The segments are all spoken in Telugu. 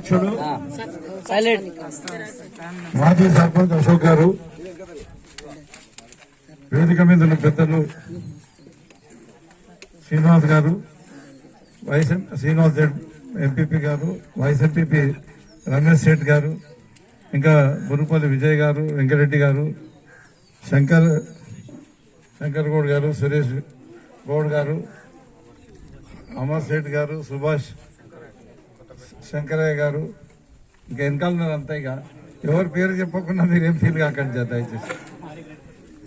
అధ్యక్షుడు మాజీ సర్పంచ్ అశోక్ గారు, వేదిక మీద ఉన్న పెద్దలు శ్రీనివాస్ గారు, శ్రీనివాస్ ఎంపీపీ గారు, వైస్ ఎంపీపీ రమేష్ సేఠ్ గారు, ఇంకా గురుపల్లి విజయ్ గారు, వెంకరెడ్డి గారు, శంకర్ గౌడ్ గారు, సురేష్ గౌడ్ గారు, అమర్ సేఠ్ గారు, సుభాష్ శంకరయ్య గారు, ఇంకా వెనకాల అంతా. ఇక ఎవరి పేరు చెప్పకుండా మీరేం ఫీల్ కాకండి దయచేసి.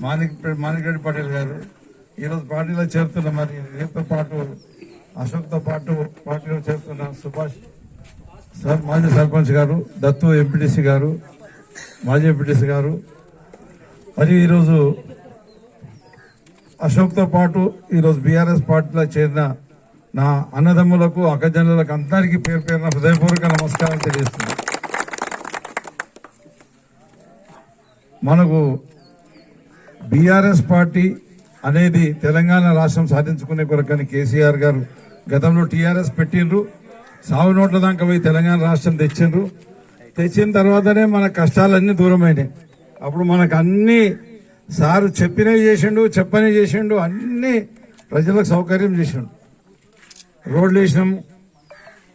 మాణిక్ రెడ్డి పటేల్ గారు ఈరోజు పార్టీలో చేరుతున్న, మరి రేపు పాటు అశోక్తో పాటు పార్టీలో చేరుతున్న సుభాష్ మాజీ సర్పంచ్ గారు, దత్తు ఎంపీటీసీ గారు, మాజీ ఎంపీటీసీ గారు, మరి ఈరోజు అశోక్తో పాటు ఈరోజు బీఆర్ఎస్ పార్టీలో చేరిన నా అన్నదమ్ములకు, అక్కజనులకు అందరికీ పేరు పేరున హృదయపూర్వక నమస్కారం తెలియజేస్తున్నాను. మనకు బీఆర్ఎస్ పార్టీ అనేది తెలంగాణ రాష్ట్రం సాధించుకునే కొరకని కేసీఆర్ గారు గతంలో టీఆర్ఎస్ పెట్టిండ్రు. సాగు నోట్ల దాకా పోయి తెలంగాణ రాష్ట్రం తెచ్చిండ్రు. తెచ్చిన తర్వాతనే మన కష్టాలన్నీ దూరమైనాయి. అప్పుడు మనకు అన్ని సారు చెప్పినవి చేసిండు, చెప్పని చేసిండు, అన్ని ప్రజలకు సౌకర్యం చేసిండు. రోడ్లు వేసినాం,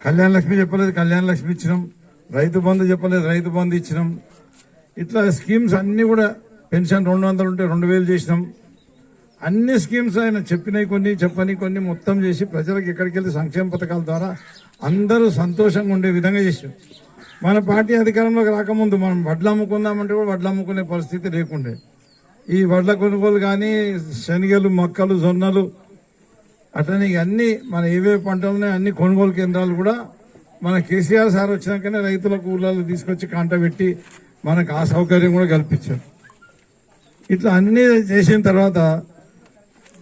కళ్యాణ లక్ష్మి చెప్పలేదు, కళ్యాణ లక్ష్మి ఇచ్చినాం, రైతు బంధు చెప్పలేదు, రైతు బంధు ఇచ్చినాం. ఇట్లా స్కీమ్స్ అన్ని కూడా, పెన్షన్ 200 ఉంటే 2000 చేసినాం. అన్ని స్కీమ్స్ ఆయన చెప్పినవి కొన్ని, చెప్పని కొన్ని మొత్తం చేసి ప్రజలకు ఎక్కడికి వెళ్తే సంక్షేమ పథకాల ద్వారా అందరూ సంతోషంగా ఉండే విధంగా చేసాం. మన పార్టీ అధికారంలోకి రాకముందు మనం వడ్లు అమ్ముకుందామంటే కూడా వడ్లు అమ్ముకునే పరిస్థితి లేకుండే. ఈ వడ్ల కొనుగోలు కానీ, శనగలు, మొక్కలు, జొన్నలు, అట్లనే అన్ని మన ఏవే పంటలున్నాయి అన్ని కొనుగోలు కేంద్రాలు కూడా మన కేసీఆర్ సార్ వచ్చినాకనే రైతులకు ఊళ్ళలో తీసుకొచ్చి కాంట పెట్టి మనకు ఆ సౌకర్యం కూడా కల్పించారు. ఇట్లా అన్ని చేసిన తర్వాత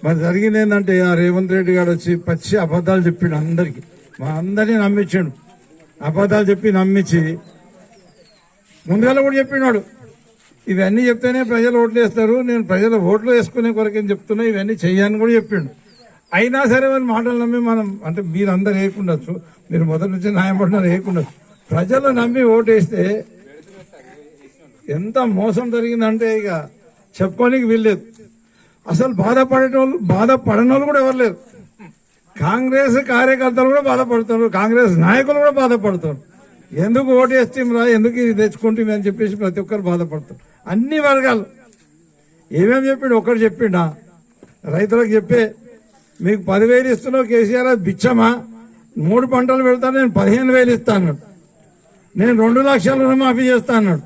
మరి జరిగింది ఏంటంటే, ఆ రేవంత్ రెడ్డి గారు వచ్చి పచ్చి అబద్ధాలు చెప్పిండు అందరికి, మా అందరినీ నమ్మించాడు. అబద్ధాలు చెప్పి నమ్మించి ముందుగా కూడా చెప్పినాడు, ఇవన్నీ చెప్తేనే ప్రజలు ఓట్లు వేస్తారు, నేను ప్రజల ఓట్లు వేసుకునే కొరకేం చెప్తున్నా, ఇవన్నీ చెయ్యని కూడా చెప్పిండు. అయినా సరే వాళ్ళ మాటలు నమ్మి మనం, అంటే మీరందరూ వేయకుండొచ్చు, మీరు మొదటి నుంచి న్యాయపడినారు వేయకుండొచ్చు, ప్రజలు నమ్మి ఓటేస్తే ఎంత మోసం జరిగిందంటే ఇక చెప్పుకోనికి వీల్లేదు. అసలు బాధపడని వాళ్ళు కూడా ఎవరు లేరు. కాంగ్రెస్ కార్యకర్తలు కూడా బాధపడుతున్నారు, కాంగ్రెస్ నాయకులు కూడా బాధపడుతున్నారు. ఎందుకు ఓటేస్తాంరా, ఎందుకు ఇది తెచ్చుకుంటాం అని చెప్పేసి ప్రతి ఒక్కరు బాధపడతారు. అన్ని వర్గాలు ఏమేమి చెప్పిండు, ఒక్కడు చెప్పిండా, రైతులకు చెప్పే మీకు 10,000 ఇస్తున్నావు కేసీఆర్, బిచ్చమా, 3 పంటలు పెడతాను, నేను 15,000 ఇస్తా అన్నాడు. నేను 2 లక్షల రుణమాఫీ చేస్తా అన్నాడు.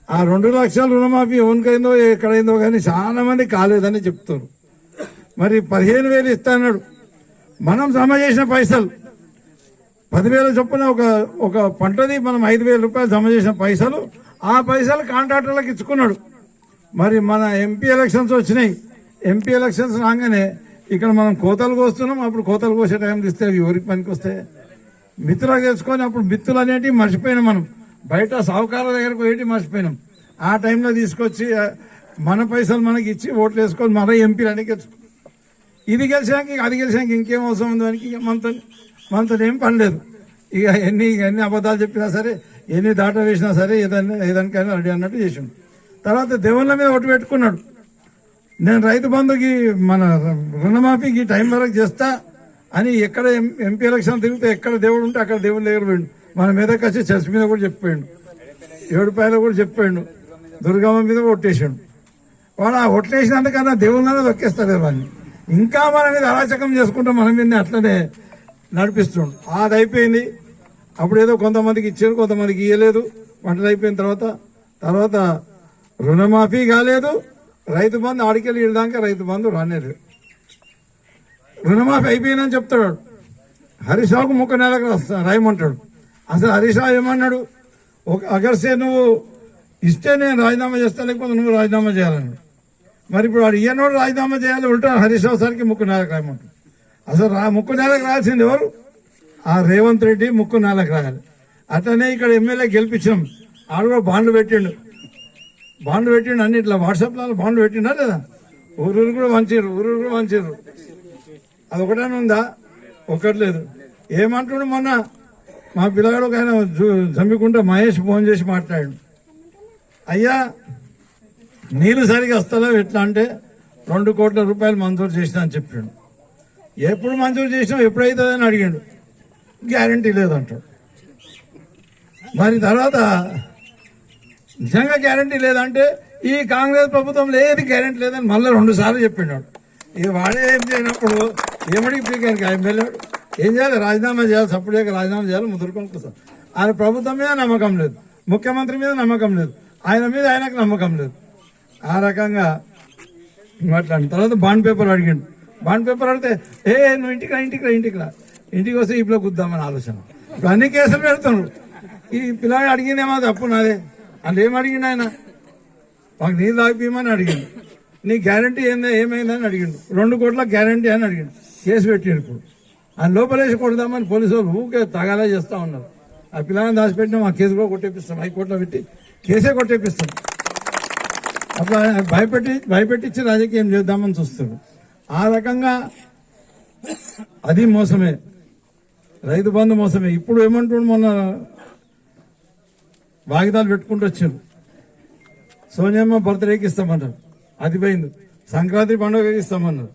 ఆ 2 లక్షల రుణమాఫీ ఎవరికైందో ఎక్కడైందో కానీ చాలా మంది కాలేదని చెప్తారు. మరి 15,000 ఇస్తా అన్నాడు. మనం జమ చేసిన పైసలు 10,000 చొప్పున ఒక పంటది మనం 5,000 రూపాయలు జమ చేసిన పైసలు, ఆ పైసలు కాంట్రాక్టర్లకు ఇచ్చుకున్నాడు. మరి మన ఎంపీ ఎలక్షన్స్ వచ్చినాయి. ఎంపీ ఎలక్షన్స్ రాగానే ఇక్కడ మనం కోతలు కోస్తున్నాం. అప్పుడు కోతలు కోసే టైం తీస్తే అవి ఎవరికి పనికి వస్తాయి, మిత్రులకు తెచ్చుకొని అప్పుడు మిత్రులు అనేటివి మర్చిపోయినాం. మనం బయట సాహుకారుల దగ్గరకు పోయి మర్చిపోయినాం. ఆ టైంలో తీసుకొచ్చి మన పైసలు మనకి ఇచ్చి ఓట్లు వేసుకొని మన ఎంపీలు అని గెలుచుకో. ఇది గెలిచాక అది గెలిచాక ఇంకేం అవసరం ఉంది దానికి, మనతో ఏం పనిలేదు. ఇక ఎన్ని అబద్ధాలు చెప్పినా సరే, ఎన్ని దాట వేసినా సరే, ఏదానికైనా రెడీ అన్నట్టు చేసిండు. తర్వాత దేవుళ్ళ మీద ఒట్టు పెట్టుకున్నాడు, నేను రైతు బంధుకి మన రుణమాఫీకి టైం వరకు చేస్తా అని. ఎక్కడ ఎంపీ ఎలక్షన్ తిరిగితే ఎక్కడ దేవుడు ఉంటే అక్కడ దేవుని దగ్గర పోయిండు. మన మీదకి వచ్చి చర్చ్ మీద కూడా చెప్పాడు, 7 రూపాయలు కూడా చెప్పాడు, దుర్గమ్మ మీద ఒట్టేసాడు. వాడు ఆ ఒట్లేసినందుకన్నా దేవుళ్ళనే దొక్కేస్తాడు వాళ్ళని. ఇంకా మన మీద అరాచకం చేసుకుంటాం, మన మీద అట్లనే నడిపిస్తుండు. అది అయిపోయింది. అప్పుడు ఏదో కొంతమందికి ఇచ్చారు, కొంతమందికి ఇవ్వలేదు. పంటలు అయిపోయిన తర్వాత రుణమాఫీ కాలేదు, రైతు బంధు ఆడికెళ్ళి ఇవ్వడానికి రైతు బంధు రానేలేదు. రుణమాఫీ అయిపోయిందని చెప్తాడు. హరీష్ రావుకు 3 నెలలకు రాయమంటాడు. అసలు హరీష్ రావు ఏమన్నాడు, అగర్సే నువ్వు ఇస్తే నేను రాజీనామా చేస్తా, లేకపోతే నువ్వు రాజీనామా చేయాలన్నాడు. మరి ఇప్పుడు వాడు ఈయనోడు రాజీనామా చేయాలి, ఉల్టా హరీష్ రావు సార్కి 3 నెలలకు రాయమంటాడు. అసలు 3 నెలలకు రాయాల్సింది ఎవరు, ఆ రేవంత్ రెడ్డి 3 నెలలకు రాయాలి. అట్లనే ఇక్కడ ఎమ్మెల్యే గెలిపించాం, ఆడు కూడా బాండ్లు పెట్టిండు అన్ని ఇట్లా వాట్సాప్లో బాండ్లు పెట్టిండా లేదా, ఊరూరు కూడా వంచారు. అది ఒకటేనా ఉందా, ఒకటి లేదు. ఏమంటుండు, మొన్న మా పిల్లగాడు ఒక ఆయన జమ్మికుంటే మహేష్ ఫోన్ చేసి మాట్లాడాడు, అయ్యా నీళ్ళు సరిగా వస్తలేవు, ఎట్లా అంటే 2 కోట్ల రూపాయలు మంజూరు చేసినా అని చెప్పాడు. ఎప్పుడు మంజూరు చేసినావు, ఎప్పుడైతుందని అడిగాడు, గ్యారంటీ లేదంటాడు. మరి తర్వాత నిజంగా గ్యారంటీ లేదంటే ఈ కాంగ్రెస్ ప్రభుత్వంలో ఏది గ్యారంటీ లేదని మళ్ళీ 2 సార్లు చెప్పినాడు. ఇక వాడే ఏం చేయనప్పుడు ఏమడికి పీకానికి ఆయన వెళ్ళాడు. ఏం చేయాలి, రాజీనామా చేయాలి, సపరేట్గా రాజీనామా చేయాలి, ముద్రకొని కూర్చోం. ఆయన ప్రభుత్వం మీద నమ్మకం లేదు, ముఖ్యమంత్రి మీద నమ్మకం లేదు, ఆయన మీద ఆయనకు నమ్మకం లేదు. ఆ రకంగా మాట్లాడి తర్వాత బాండ్ పేపర్ అడిగాడు. బాండ్ పేపర్ అడిగితే నువ్వు ఇంటికి వస్తే ఇప్పుడు గుద్దామని ఆలోచన. ఇప్పుడు అన్ని కేసులు పెడుతున్నాడు. ఈ పిల్లాడు అడిగిందేమో తప్పు నాదే, అంటే ఏం అడిగిండు ఆయన, మాకు నీళ్ళు తాగిపోయమని అడిగిండు, నీ గ్యారంటీ ఏమైందని అడిగిండు, 2 కోట్ల గ్యారంటీ అని అడిగిండు. కేసు పెట్టాడు. ఇప్పుడు ఆయన లోపలేసి కొడదామని పోలీసు వాళ్ళు ఊకే తగాలా చేస్తా ఉన్నారు. ఆ పిల్లని దాచిపెట్టినా ఆ కేసు కూడా కొట్టేపిస్తాం, హైకోర్టులో పెట్టి కేసే కొట్టేపిస్తాం. అట్లా భయపెట్టించి రాజకీయం చేద్దామని చూస్తారు. ఆ రకంగా అది మోసమే, రైతు బంధు మోసమే. ఇప్పుడు ఏమంటుండు, మొన్న వాయిదాలు పెట్టుకుంటూ వచ్చారు. సోనియమ్మ బర్త్డేకి ఇస్తామన్నారు, అది పోయింది. సంక్రాంతి పండుగకి ఇస్తామన్నారు,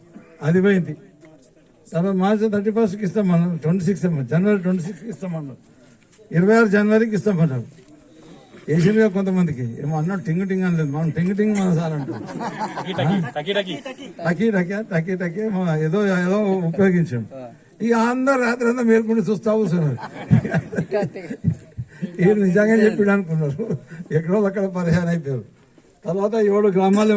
అది పోయింది. తర్వాత మార్చి 31కి ఇస్తామన్నారు, 26 జనవరి 26కి ఇస్తామన్నారు, 26 జనవరికి ఇస్తామన్నారు. వేసిందిగా కొంతమందికి ఏమో అన్నాడు, టింగ్ టింగ్ అనలేదు, మనం టింగ్ టింగ్ మన సార్ అంటాం, టకీ ఏదో ఏదో ఉపయోగించాం. ఇక అందరు రాత్రి అంతా మేల్కొని చూస్తా కూర్చున్నారు. నిజంగా చెప్పాడు అనుకున్నారు, ఎక్కడో అక్కడ పరిహారం అయిపోయారు. తర్వాత 7 గ్రామాలు